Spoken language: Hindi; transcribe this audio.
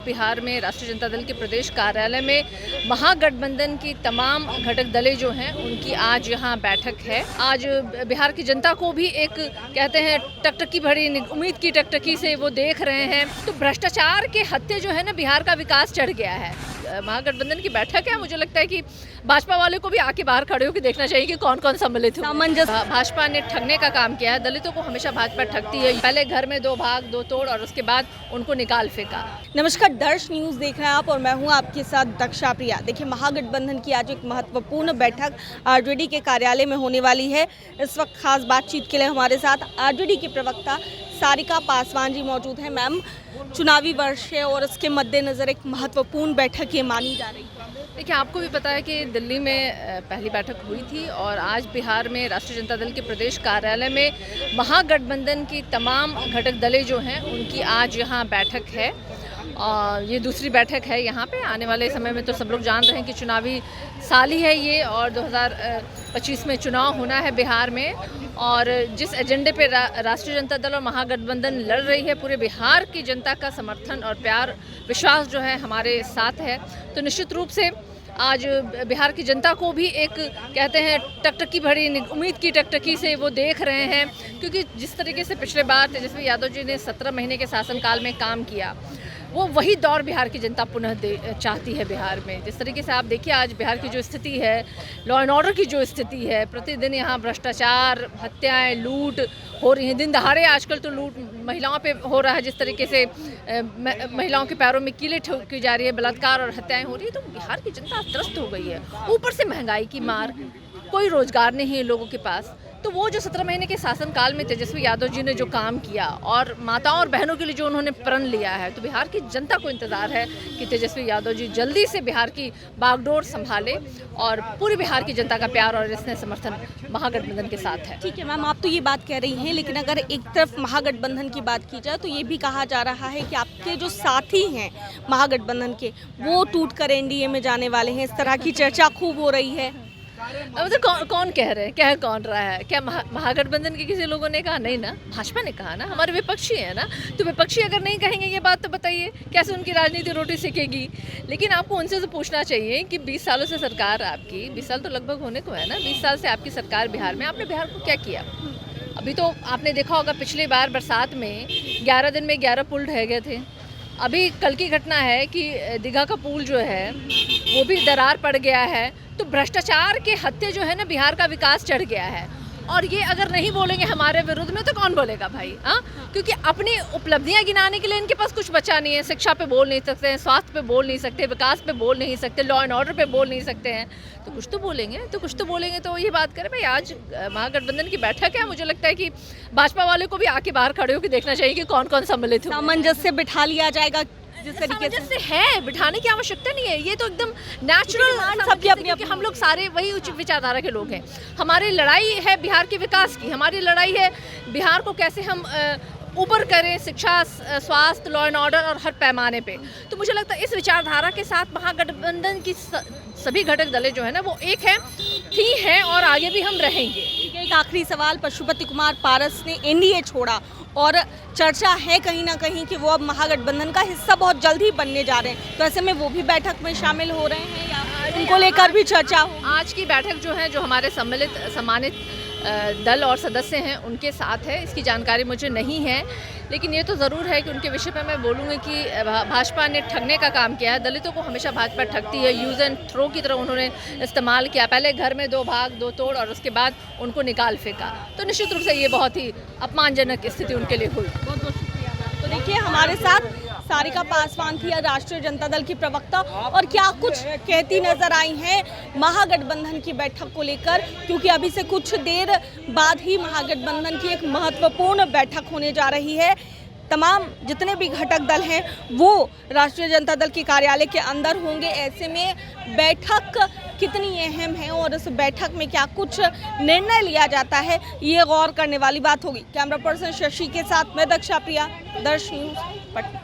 बिहार में राष्ट्रीय जनता दल के प्रदेश कार्यालय में महागठबंधन की तमाम घटक दलें जो हैं उनकी आज यहाँ बैठक है। आज बिहार की जनता को भी एक कहते हैं टकटकी भरी उम्मीद की टकटकी से वो देख रहे हैं। तो भ्रष्टाचार के हत्थे जो है ना, बिहार का विकास चढ़ गया है। महागठबंधन की बैठक है, मुझे लगता है कि भाजपा वाले को भी आके बाहर खड़े होकर देखना चाहिए कि कौन कौन सम्मिलित है। भाजपा ने ठगने का काम किया है। दलितों को हमेशा भाजपा ठगती है। पहले घर में दो भाग दो तोड़ और उसके बाद उनको निकाल फेंका। नमस्कार, दर्श न्यूज देख रहे हैं आप और मैं हूं आपके साथ दक्षा प्रिया। देखिए, महागठबंधन की आज एक महत्वपूर्ण बैठक आरजेडी के कार्यालय में होने वाली है। इस वक्त खास बातचीत के लिए हमारे साथ आरजेडी के प्रवक्ता सारिका पासवान जी मौजूद हैं। मैम, चुनावी वर्ष है और इसके मद्देनजर एक महत्वपूर्ण बैठक ये मानी जा रही है। देखिए, आपको भी पता है कि दिल्ली में पहली बैठक हुई थी और आज बिहार में राष्ट्रीय जनता दल के प्रदेश कार्यालय में महागठबंधन की तमाम घटक दलें जो हैं उनकी आज यहाँ बैठक है। और ये दूसरी बैठक है यहाँ पे। आने वाले समय में तो सब लोग जान रहे हैं कि चुनावी साल ही है ये और 2025 में चुनाव होना है बिहार में। और जिस एजेंडे पे राष्ट्रीय जनता दल और महागठबंधन लड़ रही है, पूरे बिहार की जनता का समर्थन और प्यार विश्वास जो है हमारे साथ है। तो निश्चित रूप से आज बिहार की जनता को भी एक कहते हैं टकटकी भरी उम्मीद की टकटकी से वो देख रहे हैं। क्योंकि जिस तरीके से पिछले बार तेजस्वी यादव जी ने 17 महीने के शासनकाल में काम किया, वो वही दौर बिहार की जनता पुनः चाहती है बिहार में। जिस तरीके से आप देखिए आज बिहार की जो स्थिति है, लॉ एंड ऑर्डर की जो स्थिति है, प्रतिदिन यहाँ भ्रष्टाचार, हत्याएं, लूट हो रही हैं। दिन दहाड़े आजकल तो लूट महिलाओं पे हो रहा है। जिस तरीके से महिलाओं के पैरों में कीलें ठोकी जा रही है, बलात्कार और हत्याएं हो रही है। तो बिहार की जनता त्रस्त हो गई है। ऊपर से महंगाई की मार, कोई रोजगार नहीं है लोगों के पास। तो वो जो 17 महीने के शासनकाल में तेजस्वी यादव जी ने जो काम किया और माताओं और बहनों के लिए जो उन्होंने प्रण लिया है, तो बिहार की जनता को इंतज़ार है कि तेजस्वी यादव जी जल्दी से बिहार की बागडोर संभाले। और पूरी बिहार की जनता का प्यार और इसने समर्थन महागठबंधन के साथ है। ठीक है मैम, आप तो ये बात कह रही हैं, लेकिन अगर एक तरफ महागठबंधन की बात की जाए तो ये भी कहा जा रहा है कि आपके जो साथी हैं महागठबंधन के, वो टूट कर एनडीए में जाने वाले हैं। इस तरह की चर्चा खूब हो रही है। मतलब कौन कह रहे हैं, कह कौन रहा है? क्या महागठबंधन के किसी लोगों ने कहा? नहीं ना, भाजपा ने कहा ना, हमारे विपक्षी है ना। तो विपक्षी अगर नहीं कहेंगे ये बात तो बताइए कैसे उनकी राजनीति रोटी सेकेगी। लेकिन आपको उनसे तो पूछना चाहिए कि 20 सालों से सरकार आपकी, 20 साल तो लगभग होने को है ना, 20 साल से आपकी सरकार बिहार में, आपने बिहार को क्या किया? अभी तो आपने देखा होगा पिछली बार बरसात में 11 दिन में 11 पुल ढह गए थे। अभी कल की घटना है कि दीघा का पुल जो है वो भी दरार पड़ गया है। तो भ्रष्टाचार के हत्थे जो है ना, बिहार का विकास चढ़ गया है। और ये अगर नहीं बोलेंगे हमारे विरुद्ध में तो कौन बोलेगा भाई? हाँ, क्योंकि अपनी उपलब्धियां गिनाने के लिए इनके पास कुछ बचा नहीं है। शिक्षा पे बोल नहीं सकते हैं, स्वास्थ्य पे बोल नहीं सकते, विकास पे बोल नहीं सकते, लॉ एंड ऑर्डर पे बोल नहीं सकते हैं। तो कुछ तो बोलेंगे। तो ये बात करें भाई। आज महागठबंधन की बैठक है, मुझे लगता है कि भाजपा वाले को भी आके बाहर खड़े होकर देखना चाहिए कि कौन कौन सम्मिलित है। सामंजस्य बिठा लिया जाएगा जिस तरीके से है, बिठाने की आवश्यकता नहीं है। ये तो एकदम नेचुरल सबकी अपनी हम लोग सारे वही उच्च विचारधारा के लोग हैं। हमारी लड़ाई है बिहार के विकास की, हमारी लड़ाई है बिहार को कैसे हम ऊपर करें, शिक्षा, स्वास्थ्य, लॉ एंड ऑर्डर और हर पैमाने पे। तो मुझे लगता है इस विचारधारा के साथ महागठबंधन की सभी घटक दलें जो है ना वो एक है, थी हैं और आगे भी हम रहेंगे। एक आखिरी सवाल, पशुपति कुमार पारस ने एनडीए छोड़ा और चर्चा है कहीं ना कहीं कि वो अब महागठबंधन का हिस्सा बहुत जल्द ही बनने जा रहे हैं। तो ऐसे में वो भी बैठक में शामिल हो रहे हैं या उनको लेकर भी चर्चा हो? आज की बैठक जो है, जो हमारे सम्मानित दल और सदस्य हैं उनके साथ है। इसकी जानकारी मुझे नहीं है, लेकिन ये तो ज़रूर है कि उनके विषय पर मैं बोलूँगी कि भाजपा ने ठगने का काम किया है। दलितों को हमेशा भाजपा ठगती है। यूज़ एंड थ्रो की तरह उन्होंने इस्तेमाल किया। पहले घर में दो भाग दो तोड़ और उसके बाद उनको निकाल फेंका। तो निश्चित रूप से ये बहुत ही अपमानजनक स्थिति उनके लिए हुई। बहुत बहुत शुक्रिया। तो देखिए, हमारे साथ सारिका पासवान थी राष्ट्रीय जनता दल की प्रवक्ता, और क्या कुछ कहती नजर आई हैं महागठबंधन की बैठक को लेकर, क्योंकि अभी से कुछ देर बाद ही महागठबंधन की एक महत्वपूर्ण बैठक होने जा रही है। तमाम जितने भी घटक दल हैं वो राष्ट्रीय जनता दल के कार्यालय के अंदर होंगे। ऐसे में बैठक कितनी अहम है और इस बैठक में क्या कुछ निर्णय लिया जाता है, ये गौर करने वाली बात होगी। कैमरा पर्सन शशि के साथ मैं दक्षा प्रिया, दर्श न्यूज़, पटना।